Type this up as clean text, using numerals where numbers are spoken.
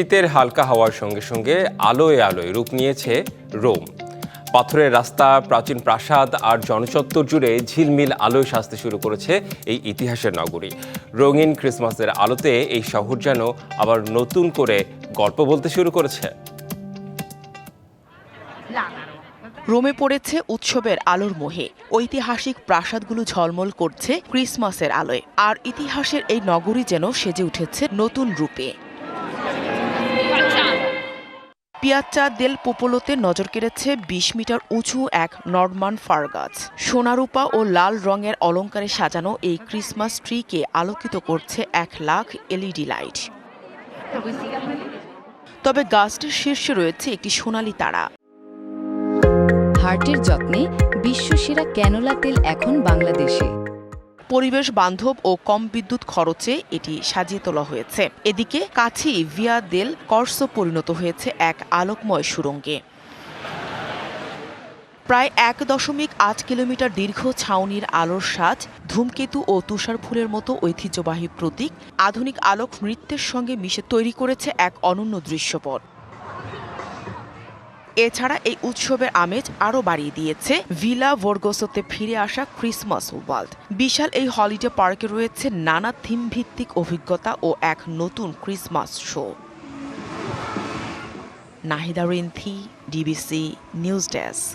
শীতের হালকা হাওয়ার সঙ্গে সঙ্গে আলোয় আলোয় রূপ নিয়েছে রোম। পাথরের রাস্তা, প্রাচীন প্রাসাদ আর জনচত্বর জুড়ে ঝিলমিল আলোয় সাজতে শুরু করেছে এই ইতিহাসের নগরী। রঙিন ক্রিসমাসের আলোতে এই শহর যেন আবার নতুন করে গল্প বলতে শুরু করেছে। রোমে পড়েছে উৎসবের আলোর মোহে। ঐতিহাসিক প্রাসাদগুলো ঝলমল করছে ক্রিসমাসের আলোয়, আর ইতিহাসের এই নগরী যেন সেজে উঠেছে নতুন রূপে। পিয়াচ্চা দেল পোপোলোতে নজর কেড়েছে ২০ মিটার উঁচু এক নরমান ফার গাছ। সোনারূপা ও লাল রঙের অলংকারে সাজানো এই ক্রিসমাস ট্রিকে আলোকিত করছে ১ লাখ এলইডি লাইট। তবে গাছটির শীর্ষে রয়েছে একটি সোনালী তারা। হার্টের যত্নে বিশ্বসেরা ক্যানোলা তেল এখন বাংলাদেশে। পরিবেশ বান্ধব ও কম বিদ্যুৎ খরচে এটি সাজিয়ে তোলা হয়েছে। এদিকে কাছেই ভিয়া দেল কর্সো পরিণত হয়েছে এক আলোকময় সুড়ঙ্গে। প্রায় ১.৮ কিলোমিটার দীর্ঘ ছাউনির আলোর সাজ, ধূমকেতু ও তুষার ফুলের মতো ঐতিহ্যবাহী প্রতীক আধুনিক আলোক নৃত্যের সঙ্গে মিশে তৈরি করেছে এক অনন্য দৃশ্যপট। এছাড়া এই উৎসবের আমেজ আরও বাড়িয়ে দিয়েছে ভিলা ভোরগোসোতে ফিরে আসা ক্রিসমাস ওয়ার্ল্ড। বিশাল এই হলিডে পার্কে রয়েছে নানা থিম ভিত্তিক অভিজ্ঞতা ও এক নতুন Christmas show. Nahida Rinthi, DBC news desk.